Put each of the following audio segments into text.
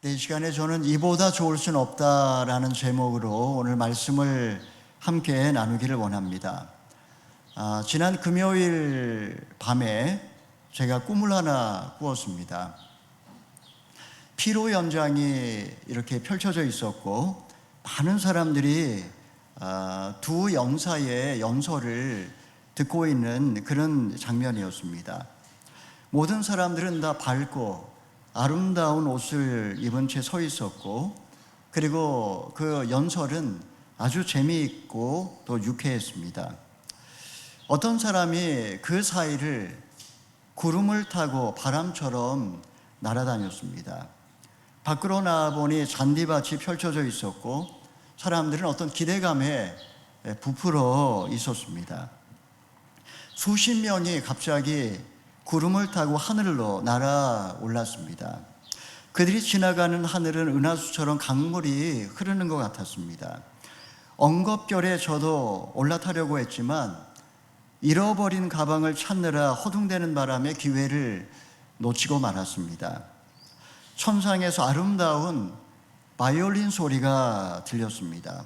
이 시간에 저는 이보다 좋을 순 없다라는 제목으로 오늘 말씀을 함께 나누기를 원합니다. 지난 금요일 밤에 제가 꿈을 하나 꾸었습니다. 피로 연장이 이렇게 펼쳐져 있었고 많은 사람들이 두 영사의 연설을 듣고 있는 그런 장면이었습니다. 모든 사람들은 다 밝고 아름다운 옷을 입은 채 서 있었고, 그리고 그 연설은 아주 재미있고 또 유쾌했습니다. 어떤 사람이 그 사이를 구름을 타고 바람처럼 날아다녔습니다. 밖으로 나와보니 잔디밭이 펼쳐져 있었고 사람들은 어떤 기대감에 부풀어 있었습니다. 수십 명이 갑자기 구름을 타고 하늘로 날아올랐습니다. 그들이 지나가는 하늘은 은하수처럼 강물이 흐르는 것 같았습니다. 엉겁결에 저도 올라타려고 했지만 잃어버린 가방을 찾느라 허둥대는 바람에 기회를 놓치고 말았습니다. 천상에서 아름다운 바이올린 소리가 들렸습니다.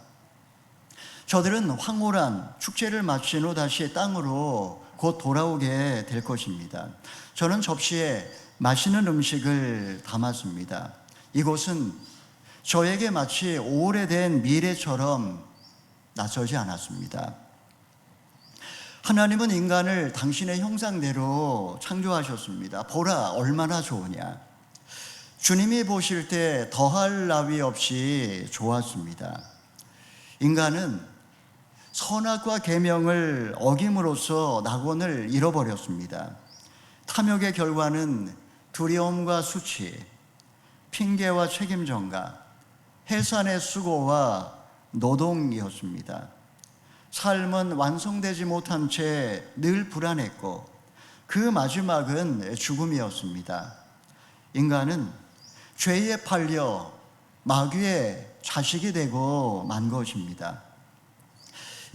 저들은 황홀한 축제를 마친 후 다시 땅으로 곧 돌아오게 될 것입니다. 저는 접시에 맛있는 음식을 담았습니다. 이곳은 저에게 마치 오래된 미래처럼 낯설지 않았습니다. 하나님은 인간을 당신의 형상대로 창조하셨습니다. 보라, 얼마나 좋으냐. 주님이 보실 때 더할 나위 없이 좋았습니다. 인간은 선악과 계명을 어김으로써 낙원을 잃어버렸습니다. 탐욕의 결과는 두려움과 수치, 핑계와 책임 전가, 해산의 수고와 노동이었습니다. 삶은 완성되지 못한 채 늘 불안했고 그 마지막은 죽음이었습니다. 인간은 죄에 팔려 마귀의 자식이 되고 만 것입니다.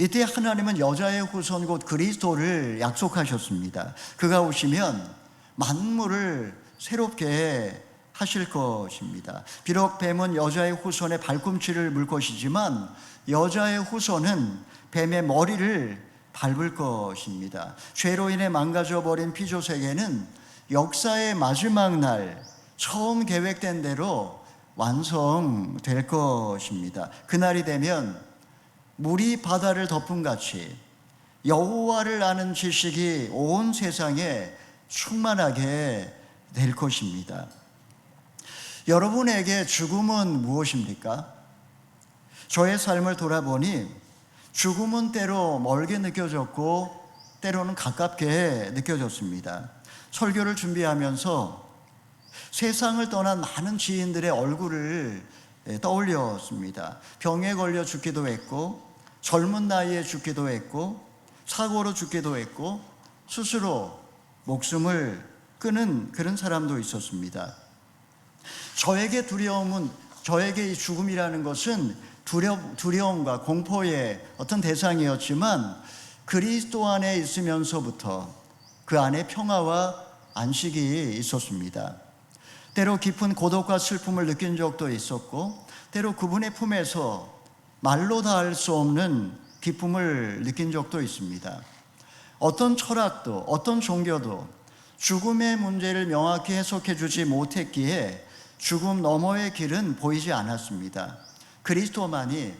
이때 하나님은 여자의 후손 곧 그리스도를 약속하셨습니다. 그가 오시면 만물을 새롭게 하실 것입니다. 비록 뱀은 여자의 후손의 발꿈치를 물 것이지만 여자의 후손은 뱀의 머리를 밟을 것입니다. 죄로 인해 망가져버린 피조 세계는 역사의 마지막 날 처음 계획된 대로 완성될 것입니다. 그날이 되면 물이 바다를 덮은 같이 여호와를 아는 지식이 온 세상에 충만하게 될 것입니다. 여러분에게 죽음은 무엇입니까? 저의 삶을 돌아보니 죽음은 때로 멀게 느껴졌고 때로는 가깝게 느껴졌습니다. 설교를 준비하면서 세상을 떠난 많은 지인들의 얼굴을 떠올렸습니다. 병에 걸려 죽기도 했고 젊은 나이에 죽기도 했고 사고로 죽기도 했고 스스로 목숨을 끊은 그런 사람도 있었습니다. 저에게 이 죽음이라는 것은 두려움과 공포의 어떤 대상이었지만 그리스도 안에 있으면서부터 그 안에 평화와 안식이 있었습니다. 때로 깊은 고독과 슬픔을 느낀 적도 있었고 때로 그분의 품에서 말로 다 할 수 없는 기쁨을 느낀 적도 있습니다. 어떤 철학도 어떤 종교도 죽음의 문제를 명확히 해석해 주지 못했기에 죽음 너머의 길은 보이지 않았습니다. 그리스도만이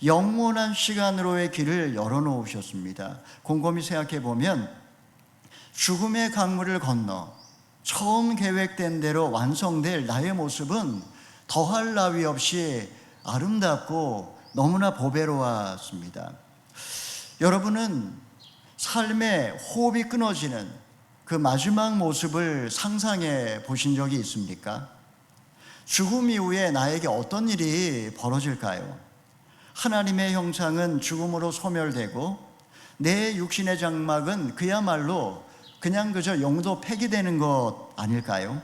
영원한 시간으로의 길을 열어놓으셨습니다. 곰곰이 생각해 보면 죽음의 강물을 건너 처음 계획된 대로 완성될 나의 모습은 더할 나위 없이 아름답고 너무나 보배로웠습니다. 여러분은 삶의 호흡이 끊어지는 그 마지막 모습을 상상해 보신 적이 있습니까? 죽음 이후에 나에게 어떤 일이 벌어질까요? 하나님의 형상은 죽음으로 소멸되고 내 육신의 장막은 그야말로 그냥 그저 용도 폐기되는 것 아닐까요?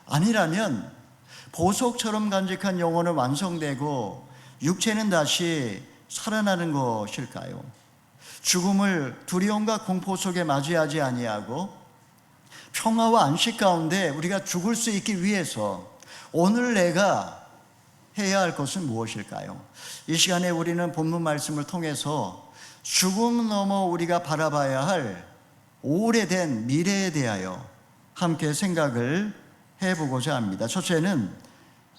아니라면 보석처럼 간직한 영혼은 완성되고 육체는 다시 살아나는 것일까요? 죽음을 두려움과 공포 속에 맞이하지 아니하고 평화와 안식 가운데 우리가 죽을 수 있기 위해서 오늘 내가 해야 할 것은 무엇일까요? 이 시간에 우리는 본문 말씀을 통해서 죽음 넘어 우리가 바라봐야 할 오래된 미래에 대하여 함께 생각을 해보고자 합니다. 첫째는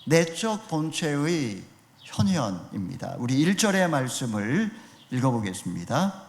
내적 본체의 현현입니다. 우리 1절의 말씀을 읽어보겠습니다.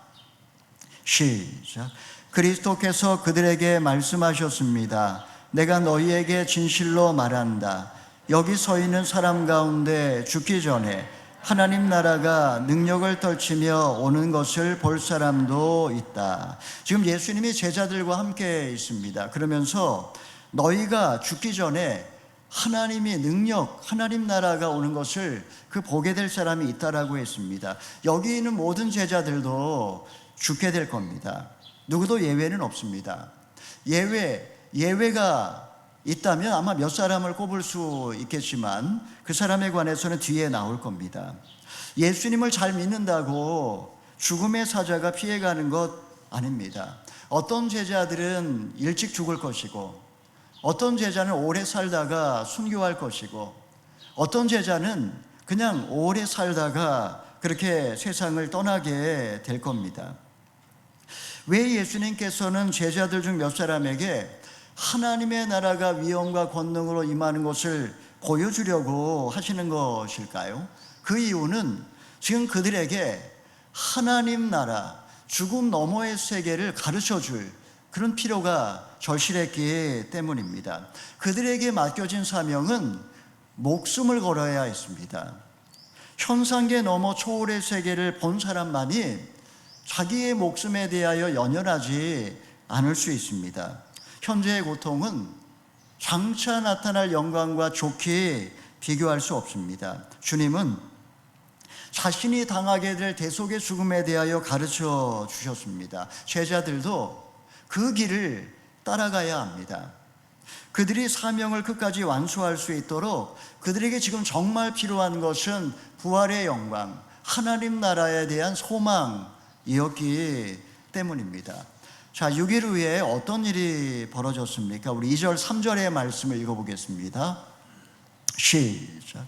시작. 그리스도께서 그들에게 말씀하셨습니다. 내가 너희에게 진실로 말한다. 여기 서 있는 사람 가운데 죽기 전에 하나님 나라가 능력을 떨치며 오는 것을 볼 사람도 있다. 지금 예수님이 제자들과 함께 있습니다. 그러면서 너희가 죽기 전에 하나님이 능력, 하나님 나라가 오는 것을 보게 될 사람이 있다라고 했습니다. 여기 있는 모든 제자들도 죽게 될 겁니다. 누구도 예외는 없습니다. 예외가 있다면 아마 몇 사람을 꼽을 수 있겠지만 그 사람에 관해서는 뒤에 나올 겁니다. 예수님을 잘 믿는다고 죽음의 사자가 피해가는 것 아닙니다. 어떤 제자들은 일찍 죽을 것이고, 어떤 제자는 오래 살다가 순교할 것이고, 어떤 제자는 그냥 오래 살다가 그렇게 세상을 떠나게 될 겁니다. 왜 예수님께서는 제자들 중 몇 사람에게 하나님의 나라가 위엄과 권능으로 임하는 것을 보여주려고 하시는 것일까요? 그 이유는 지금 그들에게 하나님 나라, 죽음 너머의 세계를 가르쳐줄 그런 필요가 절실했기 때문입니다. 그들에게 맡겨진 사명은 목숨을 걸어야 했습니다. 현상계 너머 초월의 세계를 본 사람만이 자기의 목숨에 대하여 연연하지 않을 수 있습니다. 현재의 고통은 장차 나타날 영광과 좋게 비교할 수 없습니다. 주님은 자신이 당하게 될 대속의 죽음에 대하여 가르쳐 주셨습니다. 제자들도 그 길을 따라가야 합니다. 그들이 사명을 끝까지 완수할 수 있도록 그들에게 지금 정말 필요한 것은 부활의 영광, 하나님 나라에 대한 소망이었기 때문입니다. 자, 6일 후에 어떤 일이 벌어졌습니까? 우리 2절, 3절의 말씀을 읽어보겠습니다. 시작.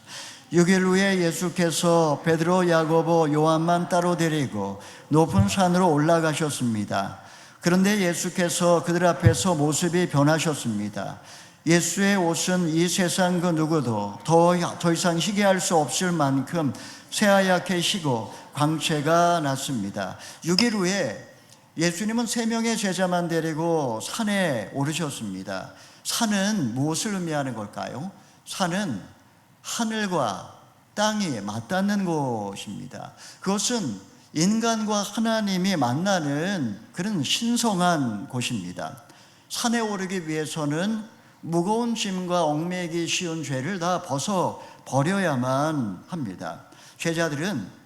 6일 후에 예수께서 베드로, 야고보, 요한만 따로 데리고 높은 산으로 올라가셨습니다. 그런데 예수께서 그들 앞에서 모습이 변하셨습니다. 예수의 옷은 이 세상 그 누구도 더 이상 희게 할 수 없을 만큼 새하얗게 희고 광채가 났습니다. 6일 후에 예수님은 3명의 제자만 데리고 산에 오르셨습니다. 산은 무엇을 의미하는 걸까요? 산은 하늘과 땅이 맞닿는 곳입니다. 그것은 인간과 하나님이 만나는 그런 신성한 곳입니다. 산에 오르기 위해서는 무거운 짐과 얽매이기 쉬운 죄를 다 벗어 버려야만 합니다. 제자들은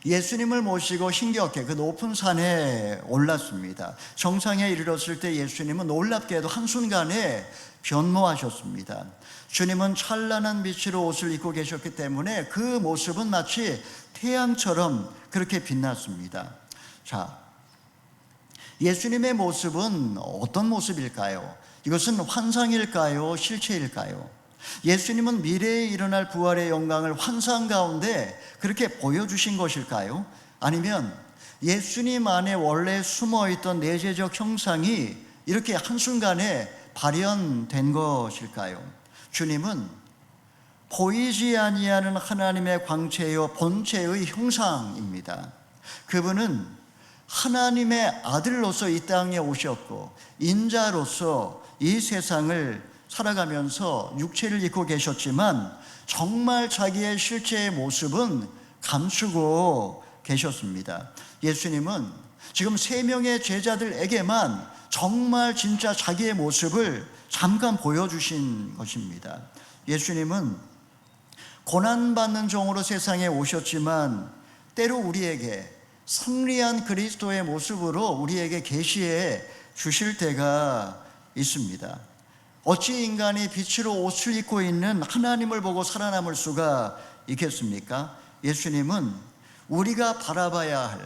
예수님을 모시고 힘겹게 그 높은 산에 올랐습니다. 정상에 이르렀을 때 예수님은 놀랍게도 한순간에 변모하셨습니다. 주님은 찬란한 빛으로 옷을 입고 계셨기 때문에 그 모습은 마치 태양처럼 그렇게 빛났습니다. 자, 예수님의 모습은 어떤 모습일까요? 이것은 환상일까요? 실체일까요? 예수님은 미래에 일어날 부활의 영광을 환상 가운데 그렇게 보여주신 것일까요? 아니면 예수님 안에 원래 숨어있던 내재적 형상이 이렇게 한순간에 발현된 것일까요? 주님은 보이지 아니하는 하나님의 광채요 본체의 형상입니다. 그분은 하나님의 아들로서 이 땅에 오셨고 인자로서 이 세상을 살아가면서 육체를 입고 계셨지만 정말 자기의 실제의 모습은 감추고 계셨습니다. 예수님은 지금 3명의 제자들에게만 정말 진짜 자기의 모습을 잠깐 보여주신 것입니다. 예수님은 고난받는 종으로 세상에 오셨지만 때로 우리에게 승리한 그리스도의 모습으로 우리에게 계시해 주실 때가 있습니다. 어찌 인간이 빛으로 옷을 입고 있는 하나님을 보고 살아남을 수가 있겠습니까? 예수님은 우리가 바라봐야 할,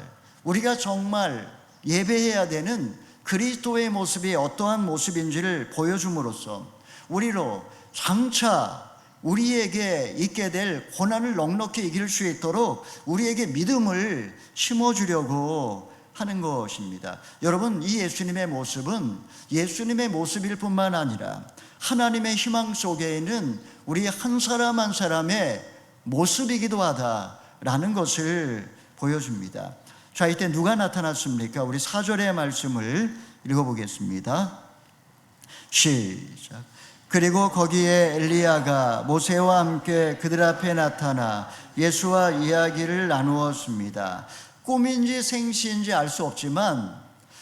우리가 정말 예배해야 되는 그리스도의 모습이 어떠한 모습인지를 보여줌으로써 우리로 장차 우리에게 있게 될 고난을 넉넉히 이길 수 있도록 우리에게 믿음을 심어주려고 하는 것입니다. 여러분, 이 예수님의 모습은 예수님의 모습일 뿐만 아니라 하나님의 희망 속에 있는 우리 한 사람 한 사람의 모습이기도 하다라는 것을 보여줍니다. 자, 이때 누가 나타났습니까? 우리 4절의 말씀을 읽어보겠습니다. 시작. 그리고 거기에 엘리야가 모세와 함께 그들 앞에 나타나 예수와 이야기를 나누었습니다. 꿈인지 생시인지 알 수 없지만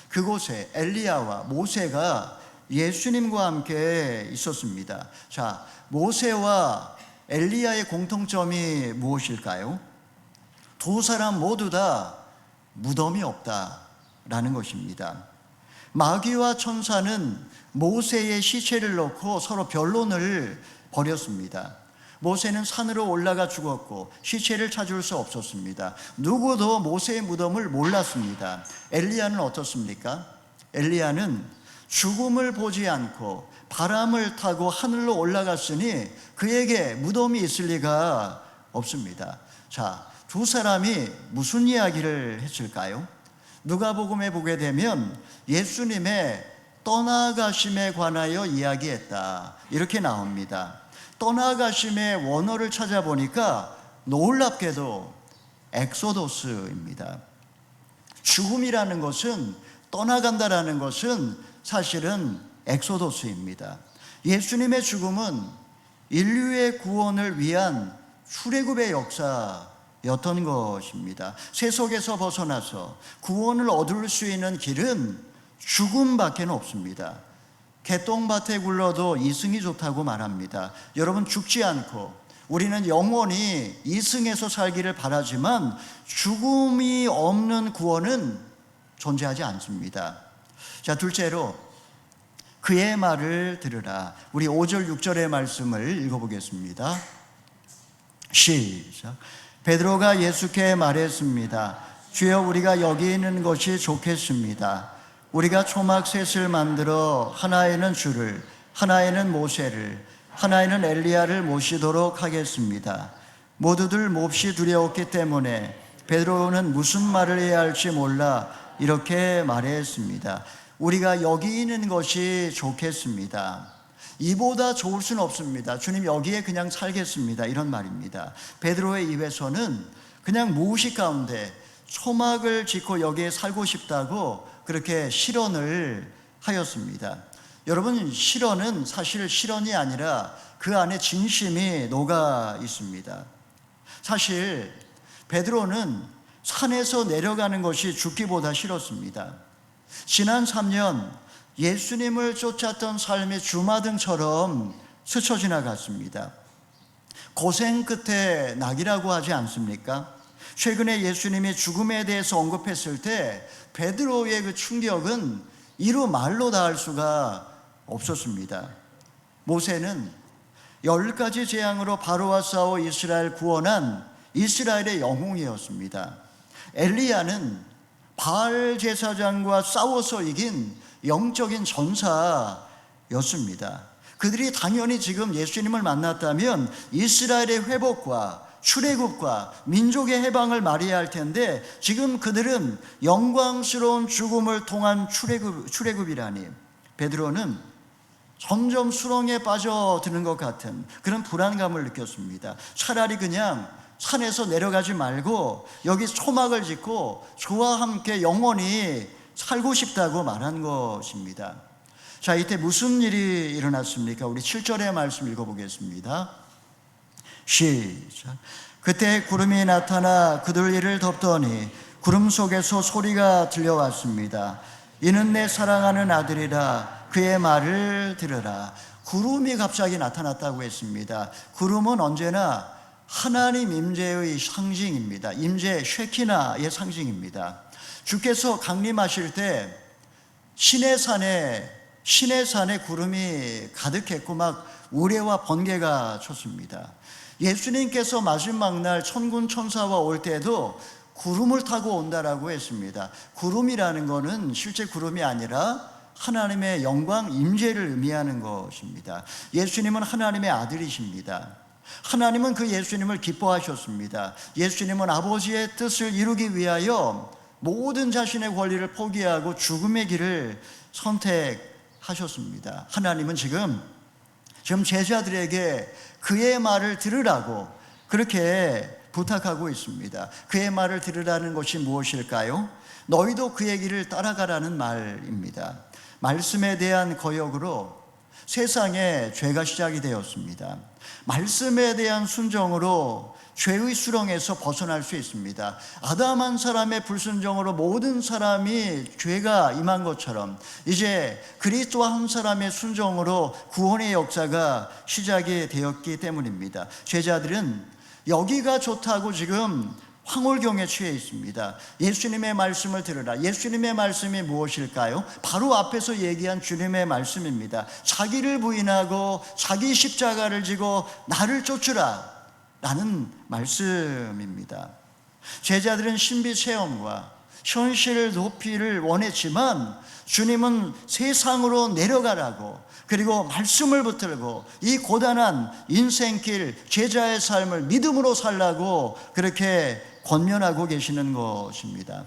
그곳에 엘리야와 모세가 예수님과 함께 있었습니다. 자, 모세와 엘리야의 공통점이 무엇일까요? 두 사람 모두 다 무덤이 없다라는 것입니다. 마귀와 천사는 모세의 시체를 놓고 서로 변론을 벌였습니다. 모세는 산으로 올라가 죽었고 시체를 찾을 수 없었습니다. 누구도 모세의 무덤을 몰랐습니다. 엘리야는 어떻습니까? 엘리야는 죽음을 보지 않고 바람을 타고 하늘로 올라갔으니 그에게 무덤이 있을 리가 없습니다. 자, 두 사람이 무슨 이야기를 했을까요? 누가복음에 보게 되면 예수님의 떠나가심에 관하여 이야기했다, 이렇게 나옵니다. 떠나가심의 원어를 찾아보니까 놀랍게도 엑소도스입니다. 죽음이라는 것은, 떠나간다라는 것은 사실은 엑소도스입니다. 예수님의 죽음은 인류의 구원을 위한 출애굽의 역사였던 것입니다. 세속에서 벗어나서 구원을 얻을 수 있는 길은 죽음밖에 없습니다. 개똥밭에 굴러도 이승이 좋다고 말합니다. 여러분, 죽지 않고 우리는 영원히 이승에서 살기를 바라지만 죽음이 없는 구원은 존재하지 않습니다. 자, 둘째로 그의 말을 들으라. 우리 5절 6절의 말씀을 읽어보겠습니다. 시작. 베드로가 예수께 말했습니다. 주여, 우리가 여기 있는 것이 좋겠습니다. 우리가 초막셋을 만들어 하나에는 주를, 하나에는 모세를, 하나에는 엘리야를 모시도록 하겠습니다. 모두들 몹시 두려웠기 때문에 베드로는 무슨 말을 해야 할지 몰라 이렇게 말했습니다. 우리가 여기 있는 것이 좋겠습니다. 이보다 좋을 수는 없습니다. 주님, 여기에 그냥 살겠습니다, 이런 말입니다. 베드로의 입에서는 그냥 무의식 가운데 초막을 짓고 여기에 살고 싶다고 그렇게 실언을 하였습니다. 여러분, 실언은 사실 실언이 아니라 그 안에 진심이 녹아 있습니다. 사실 베드로는 산에서 내려가는 것이 죽기보다 싫었습니다. 지난 3년 예수님을 쫓았던 삶의 주마등처럼 스쳐 지나갔습니다. 고생 끝에 낙이라고 하지 않습니까? 최근에 예수님이 죽음에 대해서 언급했을 때 베드로의 그 충격은 이루 말로 닿을 수가 없었습니다. 모세는 10가지 재앙으로 바로와 싸워 이스라엘 구원한 이스라엘의 영웅이었습니다. 엘리야는 바알 제사장과 싸워서 이긴 영적인 전사였습니다. 그들이 당연히 지금 예수님을 만났다면 이스라엘의 회복과 출애굽과 민족의 해방을 말해야 할 텐데 지금 그들은 영광스러운 죽음을 통한 출애굽이라니, 베드로는 점점 수렁에 빠져드는 것 같은 그런 불안감을 느꼈습니다. 차라리 그냥 산에서 내려가지 말고 여기 초막을 짓고 주와 함께 영원히 살고 싶다고 말한 것입니다. 자, 이때 무슨 일이 일어났습니까? 우리 7절의 말씀 읽어보겠습니다. 시작. 그때 구름이 나타나 그들 이를 덮더니 구름 속에서 소리가 들려왔습니다. 이는 내 사랑하는 아들이라, 그의 말을 들으라. 구름이 갑자기 나타났다고 했습니다. 구름은 언제나 하나님 임재의 상징입니다. 임재, 쉐키나의 상징입니다. 주께서 강림하실 때 시내산에 구름이 가득했고 막 우레와 번개가 쳤습니다. 예수님께서 마지막 날 천군 천사와 올 때도 구름을 타고 온다라고 했습니다. 구름이라는 것은 실제 구름이 아니라 하나님의 영광, 임재를 의미하는 것입니다. 예수님은 하나님의 아들이십니다. 하나님은 그 예수님을 기뻐하셨습니다. 예수님은 아버지의 뜻을 이루기 위하여 모든 자신의 권리를 포기하고 죽음의 길을 선택하셨습니다. 하나님은 지금 제자들에게 그의 말을 들으라고 그렇게 부탁하고 있습니다. 그의 말을 들으라는 것이 무엇일까요? 너희도 그의 길을 따라가라는 말입니다. 말씀에 대한 거역으로 세상에 죄가 시작이 되었습니다. 말씀에 대한 순종으로 죄의 수렁에서 벗어날 수 있습니다. 아담 한 사람의 불순종으로 모든 사람이 죄가 임한 것처럼 이제 그리스도 한 사람의 순종으로 구원의 역사가 시작이 되었기 때문입니다. 제자들은 여기가 좋다고 지금 황홀경에 취해 있습니다. 예수님의 말씀을 들으라. 예수님의 말씀이 무엇일까요? 바로 앞에서 얘기한 주님의 말씀입니다. 자기를 부인하고 자기 십자가를 지고 나를 쫓으라 라는 말씀입니다. 제자들은 신비 체험과 현실 높이를 원했지만 주님은 세상으로 내려가라고, 그리고 말씀을 붙들고 이 고단한 인생길 제자의 삶을 믿음으로 살라고 그렇게 권면하고 계시는 것입니다.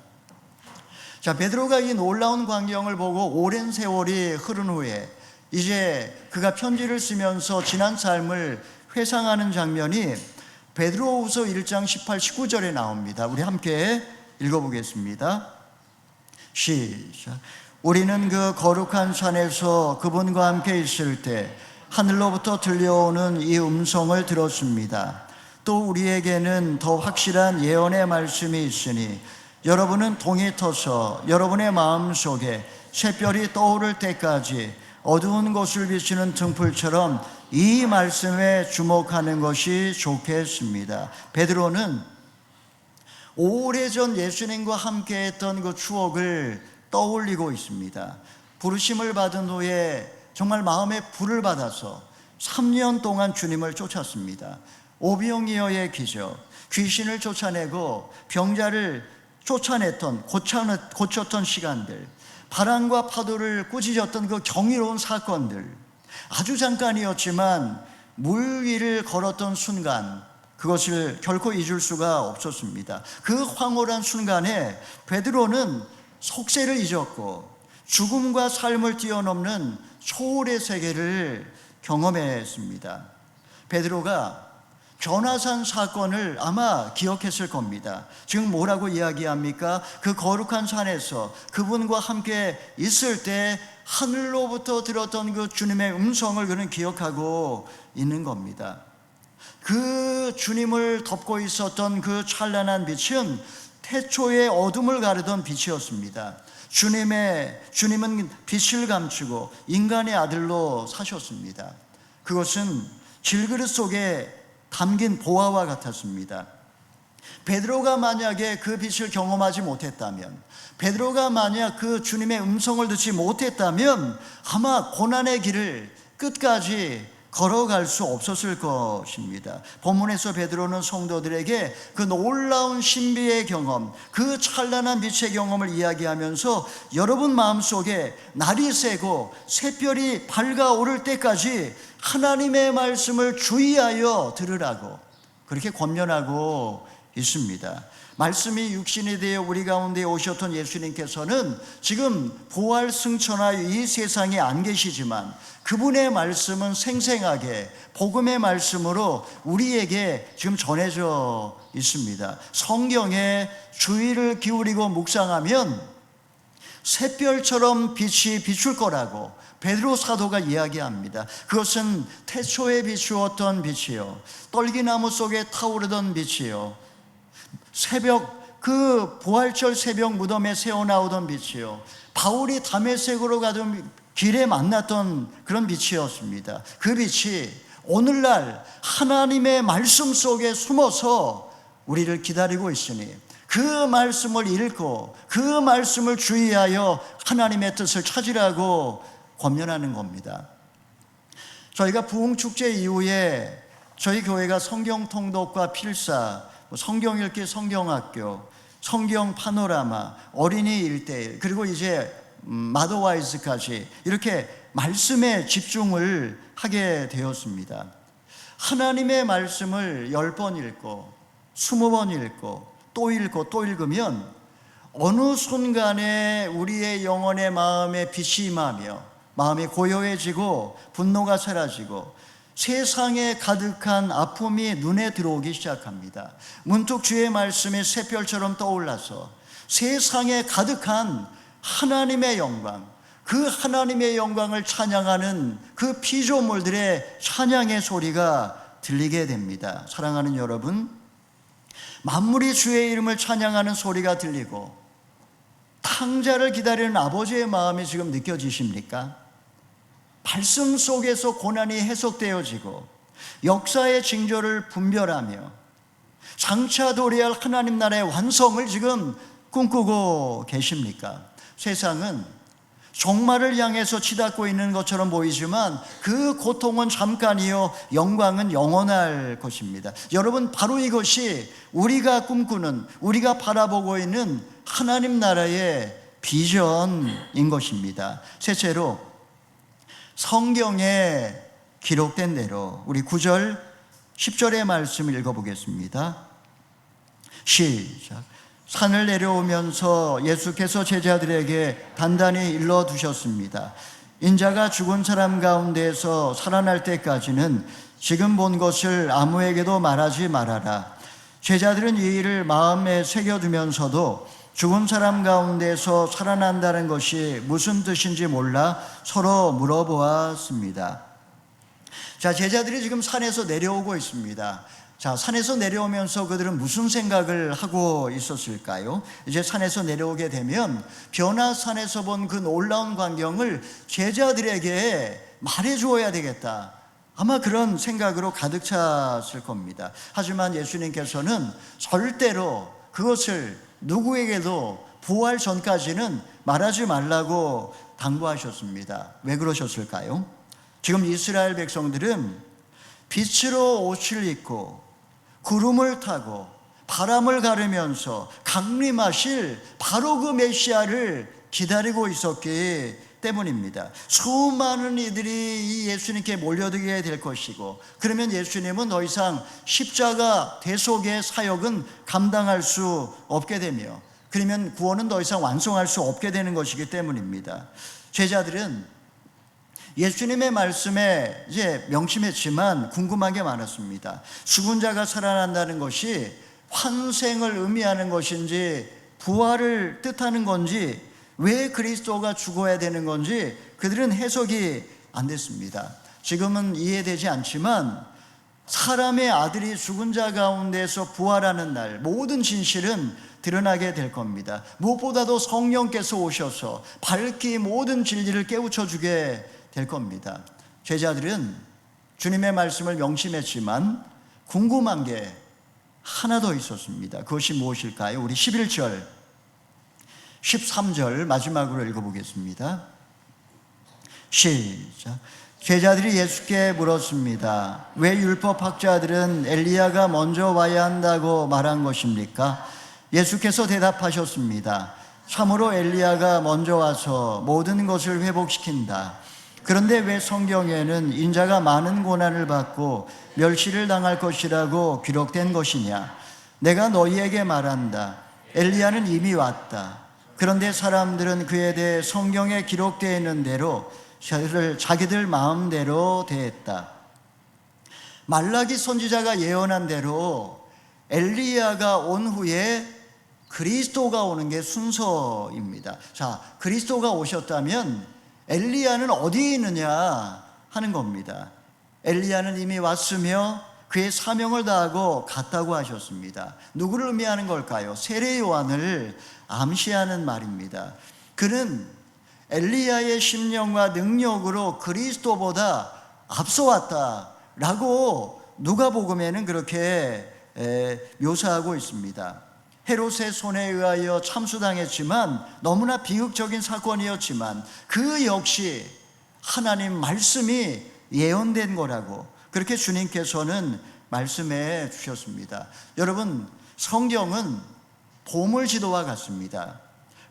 자, 베드로가 이 놀라운 광경을 보고 오랜 세월이 흐른 후에 이제 그가 편지를 쓰면서 지난 삶을 회상하는 장면이 베드로후서 1장 18, 19절에 나옵니다. 우리 함께 읽어보겠습니다. 시작. 우리는 그 거룩한 산에서 그분과 함께 있을 때 하늘로부터 들려오는 이 음성을 들었습니다. 또 우리에게는 더 확실한 예언의 말씀이 있으니 여러분은 동이 터서 여러분의 마음속에 샛별이 떠오를 때까지 어두운 곳을 비추는 등불처럼 이 말씀에 주목하는 것이 좋겠습니다. 베드로는 오래전 예수님과 함께 했던 그 추억을 떠올리고 있습니다. 부르심을 받은 후에 정말 마음에 불을 받아서 3년 동안 주님을 쫓았습니다. 오병이어의 기적, 귀신을 쫓아내고 병자를 쫓아냈던, 고쳤던 시간들, 바람과 파도를 꾸짖었던 그 경이로운 사건들, 아주 잠깐이었지만 물 위를 걸었던 순간, 그것을 결코 잊을 수가 없었습니다. 그 황홀한 순간에 베드로는 속세를 잊었고 죽음과 삶을 뛰어넘는 초월의 세계를 경험했습니다. 베드로가 변화산 사건을 아마 기억했을 겁니다. 지금 뭐라고 이야기합니까? 그 거룩한 산에서 그분과 함께 있을 때 하늘로부터 들었던 그 주님의 음성을 그는 기억하고 있는 겁니다. 그 주님을 덮고 있었던 그 찬란한 빛은 태초의 어둠을 가르던 빛이었습니다. 주님은 빛을 감추고 인간의 아들로 사셨습니다. 그것은 질그릇 속에 담긴 보화와 같았습니다. 베드로가 만약에 그 빛을 경험하지 못했다면, 베드로가 만약 그 주님의 음성을 듣지 못했다면 아마 고난의 길을 끝까지 걸어갈 수 없었을 것입니다. 본문에서 베드로는 성도들에게 그 놀라운 신비의 경험, 그 찬란한 빛의 경험을 이야기하면서 여러분 마음속에 날이 새고 샛별이 밝아오를 때까지 하나님의 말씀을 주의하여 들으라고 그렇게 권면하고 있습니다. 말씀이 육신이 되어 우리 가운데 오셨던 예수님께서는 지금 부활 승천하여 이 세상에 안 계시지만 그분의 말씀은 생생하게 복음의 말씀으로 우리에게 지금 전해져 있습니다. 성경에 주의를 기울이고 묵상하면 샛별처럼 빛이 비출 거라고 베드로 사도가 이야기합니다. 그것은 태초에 비추었던 빛이요, 떨기나무 속에 타오르던 빛이요, 새벽 그 부활절 새벽 무덤에 새어나오던 빛이요, 바울이 다메섹으로 가던 길에 만났던 그런 빛이었습니다. 그 빛이 오늘날 하나님의 말씀 속에 숨어서 우리를 기다리고 있으니 그 말씀을 읽고 그 말씀을 주의하여 하나님의 뜻을 찾으라고 권면하는 겁니다. 저희가 부흥축제 이후에 저희 교회가 성경 통독과 필사, 성경 읽기 성경학교, 성경 파노라마, 어린이 1:1, 그리고 이제 마더와이즈까지 이렇게 말씀에 집중을 하게 되었습니다. 하나님의 말씀을 10번 읽고 20번 읽고 또 읽고 또 읽으면 어느 순간에 우리의 영혼의 마음에 빛이 임하며 마음이 고요해지고 분노가 사라지고 세상에 가득한 아픔이 눈에 들어오기 시작합니다. 문득 주의 말씀이 새별처럼 떠올라서 세상에 가득한 하나님의 영광, 그 하나님의 영광을 찬양하는 그 피조물들의 찬양의 소리가 들리게 됩니다. 사랑하는 여러분, 만물이 주의 이름을 찬양하는 소리가 들리고 탕자를 기다리는 아버지의 마음이 지금 느껴지십니까? 말씀 속에서 고난이 해석되어지고 역사의 징조를 분별하며 장차 도래할 하나님 나라의 완성을 지금 꿈꾸고 계십니까? 세상은 종말을 향해서 치닫고 있는 것처럼 보이지만 그 고통은 잠깐이요 영광은 영원할 것입니다. 여러분, 바로 이것이 우리가 꿈꾸는, 우리가 바라보고 있는 하나님 나라의 비전인 것입니다. 셋째로 성경에 기록된 대로 우리 9절 10절의 말씀을 읽어보겠습니다. 시작. 산을 내려오면서 예수께서 제자들에게 단단히 일러두셨습니다. 인자가 죽은 사람 가운데서 살아날 때까지는 지금 본 것을 아무에게도 말하지 말아라. 제자들은 이 일을 마음에 새겨두면서도 죽은 사람 가운데서 살아난다는 것이 무슨 뜻인지 몰라 서로 물어보았습니다. 자, 제자들이 지금 산에서 내려오고 있습니다. 자, 산에서 내려오면서 그들은 무슨 생각을 하고 있었을까요? 이제 산에서 내려오게 되면 변화산에서 본 그 놀라운 광경을 제자들에게 말해주어야 되겠다. 아마 그런 생각으로 가득 찼을 겁니다. 하지만 예수님께서는 절대로 그것을 누구에게도 부활 전까지는 말하지 말라고 당부하셨습니다. 왜 그러셨을까요? 지금 이스라엘 백성들은 빛으로 옷을 입고 구름을 타고 바람을 가르면서 강림하실 바로 그 메시아를 기다리고 있었기 때문입니다. 수많은 이들이 이 예수님께 몰려들게 될 것이고, 그러면 예수님은 더 이상 십자가 대속의 사역은 감당할 수 없게 되며, 그러면 구원은 더 이상 완성할 수 없게 되는 것이기 때문입니다. 제자들은 예수님의 말씀에 이제 명심했지만 궁금한 게 많았습니다. 죽은 자가 살아난다는 것이 환생을 의미하는 것인지 부활을 뜻하는 건지, 왜 그리스도가 죽어야 되는 건지 그들은 해석이 안 됐습니다. 지금은 이해되지 않지만 사람의 아들이 죽은 자 가운데서 부활하는 날 모든 진실은 드러나게 될 겁니다. 무엇보다도 성령께서 오셔서 밝히 모든 진리를 깨우쳐 주게 될 겁니다. 제자들은 주님의 말씀을 명심했지만 궁금한 게 하나 더 있었습니다. 그것이 무엇일까요? 우리 11절 13절 마지막으로 읽어보겠습니다. 시작. 제자들이 예수께 물었습니다. 왜 율법학자들은 엘리야가 먼저 와야 한다고 말한 것입니까? 예수께서 대답하셨습니다. 참으로 엘리야가 먼저 와서 모든 것을 회복시킨다. 그런데 왜 성경에는 인자가 많은 고난을 받고 멸시를 당할 것이라고 기록된 것이냐? 내가 너희에게 말한다. 엘리야는 이미 왔다. 그런데 사람들은 그에 대해 성경에 기록되어 있는 대로 자기들 마음대로 대했다. 말라기 선지자가 예언한 대로 엘리야가 온 후에 그리스도가 오는 게 순서입니다. 자, 그리스도가 오셨다면 엘리야는 어디에 있느냐 하는 겁니다. 엘리야는 이미 왔으며 그의 사명을 다하고 갔다고 하셨습니다. 누구를 의미하는 걸까요? 세례 요한을 암시하는 말입니다. 그는 엘리야의 심령과 능력으로 그리스도보다 앞서왔다라고 누가복음에는 그렇게 묘사하고 있습니다. 헤롯의 손에 의하여 참수당했지만 너무나 비극적인 사건이었지만 그 역시 하나님 말씀이 예언된 거라고 그렇게 주님께서는 말씀해 주셨습니다. 여러분, 성경은 보물지도와 같습니다.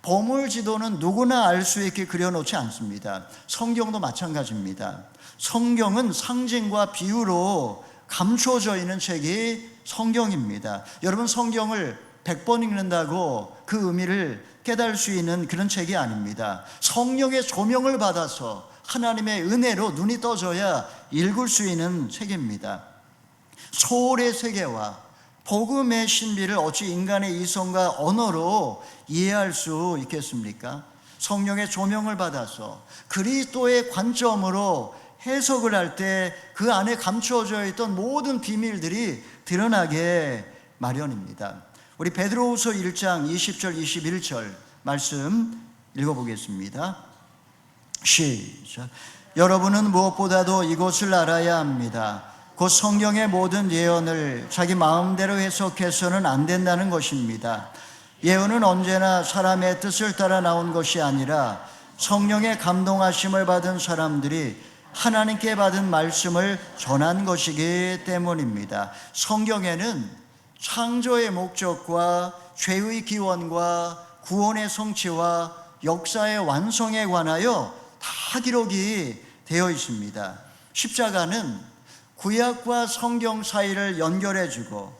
보물 지도는 누구나 알 수 있게 그려놓지 않습니다. 성경도 마찬가지입니다. 성경은 상징과 비유로 감춰져 있는 책이 성경입니다. 여러분, 성경을 100번 읽는다고 그 의미를 깨달을 수 있는 그런 책이 아닙니다. 성령의 조명을 받아서 하나님의 은혜로 눈이 떠져야 읽을 수 있는 책입니다. 소울의 세계와 복음의 신비를 어찌 인간의 이성과 언어로 이해할 수 있겠습니까? 성령의 조명을 받아서 그리스도의 관점으로 해석을 할 때 그 안에 감추어져 있던 모든 비밀들이 드러나게 마련입니다. 우리 베드로후서 1장 20절 21절 말씀 읽어보겠습니다. 시작. 여러분은 무엇보다도 이것을 알아야 합니다. 곧 성경의 모든 예언을 자기 마음대로 해석해서는 안 된다는 것입니다. 예언은 언제나 사람의 뜻을 따라 나온 것이 아니라 성령의 감동하심을 받은 사람들이 하나님께 받은 말씀을 전한 것이기 때문입니다. 성경에는 창조의 목적과 죄의 기원과 구원의 성취와 역사의 완성에 관하여 다 기록이 되어 있습니다. 십자가는 구약과 성경 사이를 연결해주고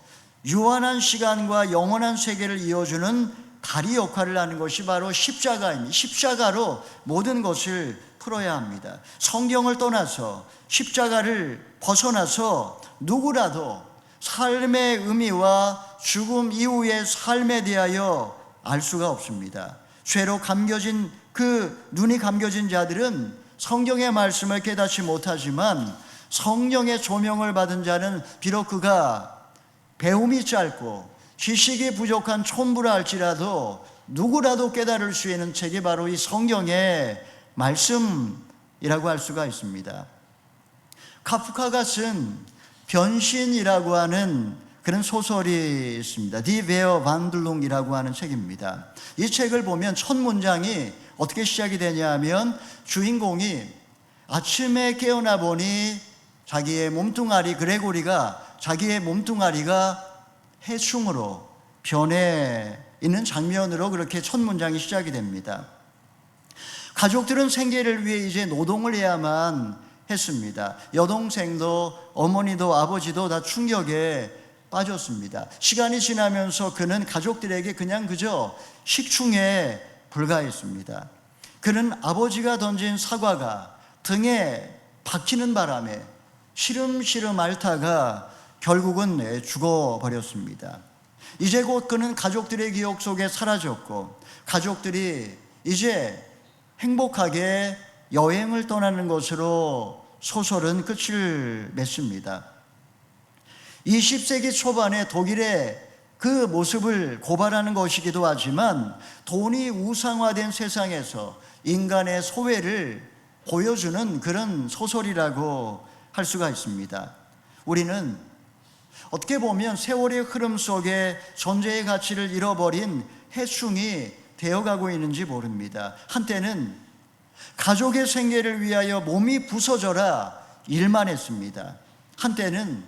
유한한 시간과 영원한 세계를 이어주는 다리 역할을 하는 것이 바로 십자가입니다. 십자가로 모든 것을 풀어야 합니다. 성경을 떠나서 십자가를 벗어나서 누구라도 삶의 의미와 죽음 이후의 삶에 대하여 알 수가 없습니다. 죄로 감겨진 눈이 감겨진 자들은 성경의 말씀을 깨닫지 못하지만 성령의 조명을 받은 자는 비록 그가 배움이 짧고 지식이 부족한 촌부라 할지라도 누구라도 깨달을 수 있는 책이 바로 이 성경의 말씀이라고 할 수가 있습니다. 카프카가 쓴 변신이라고 하는 그런 소설이 있습니다. Die Verwandlung이라고 하는 책입니다. 이 책을 보면 첫 문장이 어떻게 시작이 되냐면 주인공이 아침에 깨어나 보니 자기의 몸뚱아리 그레고리가 자기의 몸뚱아리가 해충으로 변해 있는 장면으로 그렇게 첫 문장이 시작이 됩니다. 가족들은 생계를 위해 이제 노동을 해야만 했습니다. 여동생도 어머니도 아버지도 다 충격에 빠졌습니다. 시간이 지나면서 그는 가족들에게 그저 식충에 불과했습니다. 그는 아버지가 던진 사과가 등에 박히는 바람에 시름시름 앓다가 결국은 죽어버렸습니다. 이제 곧 그는 가족들의 기억 속에 사라졌고 가족들이 이제 행복하게 여행을 떠나는 것으로 소설은 끝을 맺습니다. 20세기 초반에 독일의 그 모습을 고발하는 것이기도 하지만 돈이 우상화된 세상에서 인간의 소외를 보여주는 그런 소설이라고 할 수가 있습니다. 우리는 어떻게 보면 세월의 흐름 속에 존재의 가치를 잃어버린 해충이 되어가고 있는지 모릅니다. 한때는 가족의 생계를 위하여 몸이 부서져라 일만 했습니다. 한때는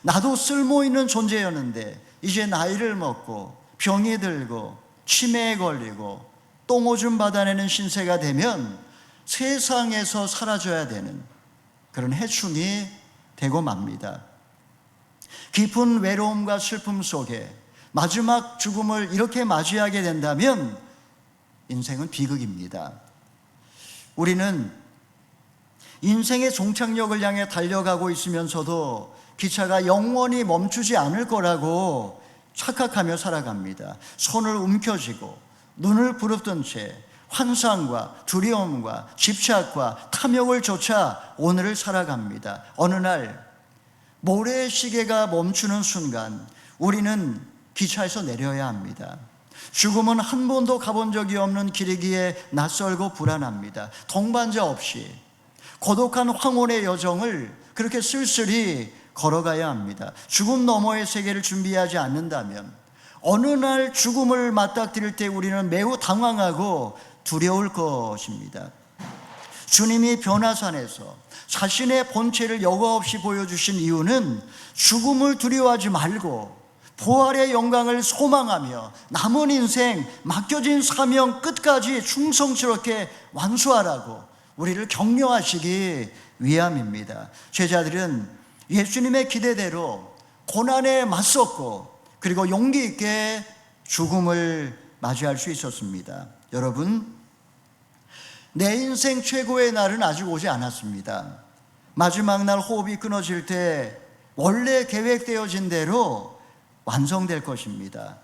나도 쓸모있는 존재였는데 이제 나이를 먹고 병이 들고 치매에 걸리고 똥오줌 받아내는 신세가 되면 세상에서 사라져야 되는 그런 해충이 되고 맙니다. 깊은 외로움과 슬픔 속에 마지막 죽음을 이렇게 맞이하게 된다면 인생은 비극입니다. 우리는 인생의 종착역을 향해 달려가고 있으면서도 기차가 영원히 멈추지 않을 거라고 착각하며 살아갑니다. 손을 움켜쥐고 눈을 부릅뜬 채 환상과 두려움과 집착과 탐욕을 쫓아 오늘을 살아갑니다. 어느 날 모래시계가 멈추는 순간 우리는 기차에서 내려야 합니다. 죽음은 한 번도 가본 적이 없는 길이기에 낯설고 불안합니다. 동반자 없이 고독한 황혼의 여정을 그렇게 쓸쓸히 걸어가야 합니다. 죽음 너머의 세계를 준비하지 않는다면 어느 날 죽음을 맞닥뜨릴 때 우리는 매우 당황하고 두려울 것입니다. 주님이 변화산에서 자신의 본체를 여과 없이 보여주신 이유는 죽음을 두려워하지 말고 부활의 영광을 소망하며 남은 인생 맡겨진 사명 끝까지 충성스럽게 완수하라고 우리를 격려하시기 위함입니다. 제자들은 예수님의 기대대로 고난에 맞섰고 그리고 용기 있게 죽음을 맞이할 수 있었습니다. 여러분, 내 인생 최고의 날은 아직 오지 않았습니다. 마지막 날 호흡이 끊어질 때 원래 계획되어진 대로 완성될 것입니다.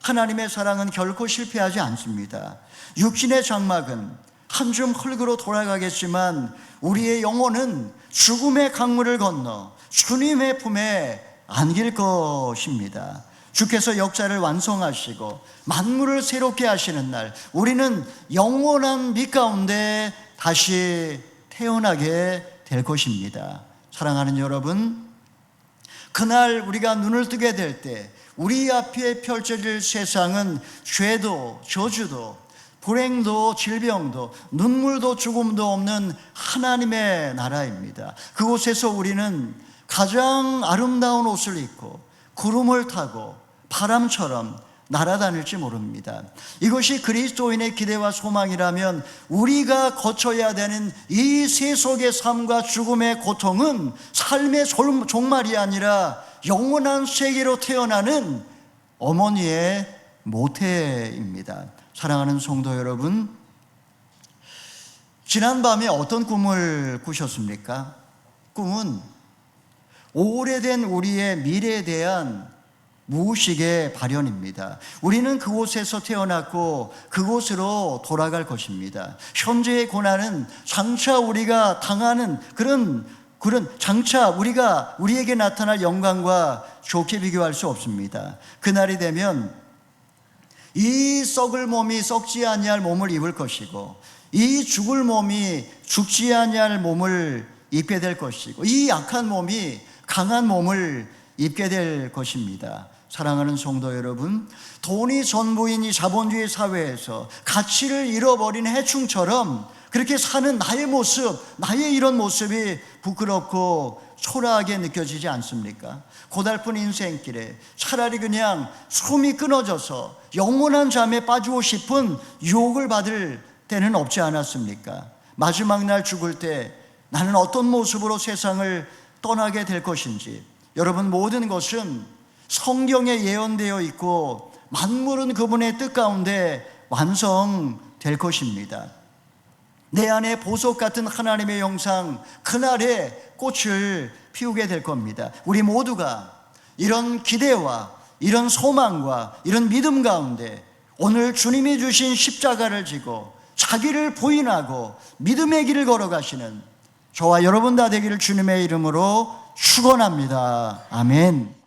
하나님의 사랑은 결코 실패하지 않습니다. 육신의 장막은 한 줌 흙으로 돌아가겠지만 우리의 영혼은 죽음의 강물을 건너 주님의 품에 안길 것입니다. 주께서 역사를 완성하시고 만물을 새롭게 하시는 날, 우리는 영원한 빛 가운데 다시 태어나게 될 것입니다. 사랑하는 여러분, 그날 우리가 눈을 뜨게 될 때 우리 앞에 펼쳐질 세상은 죄도 저주도 불행도 질병도 눈물도 죽음도 없는 하나님의 나라입니다. 그곳에서 우리는 가장 아름다운 옷을 입고 구름을 타고 바람처럼 날아다닐지 모릅니다. 이것이 그리스도인의 기대와 소망이라면 우리가 거쳐야 되는 이 세속의 삶과 죽음의 고통은 삶의 종말이 아니라 영원한 세계로 태어나는 어머니의 모태입니다. 사랑하는 성도 여러분, 지난밤에 어떤 꿈을 꾸셨습니까? 꿈은 오래된 우리의 미래에 대한 무의식의 발현입니다. 우리는 그곳에서 태어났고 그곳으로 돌아갈 것입니다. 현재의 고난은 장차 우리가 당하는 그런 장차 우리에게 나타날 영광과 좋게 비교할 수 없습니다. 그날이 되면 이 썩을 몸이 썩지 아니할 몸을 입을 것이고 이 죽을 몸이 죽지 아니할 몸을 입게 될 것이고 이 약한 몸이 강한 몸을 입게 될 것입니다. 사랑하는 성도 여러분, 돈이 전부인 이 자본주의 사회에서 가치를 잃어버린 해충처럼 그렇게 사는 나의 모습, 나의 이런 모습이 부끄럽고 초라하게 느껴지지 않습니까? 고달픈 인생길에 차라리 그냥 숨이 끊어져서 영원한 잠에 빠지고 싶은 유혹을 받을 때는 없지 않았습니까? 마지막 날 죽을 때 나는 어떤 모습으로 세상을 떠나게 될 것인지, 여러분, 모든 것은 성경에 예언되어 있고 만물은 그분의 뜻 가운데 완성될 것입니다. 내 안에 보석 같은 하나님의 영상, 그날에 꽃을 피우게 될 겁니다. 우리 모두가 이런 기대와 이런 소망과 이런 믿음 가운데 오늘 주님이 주신 십자가를 지고 자기를 부인하고 믿음의 길을 걸어가시는 저와 여러분 다 되기를 주님의 이름으로 축원합니다. 아멘.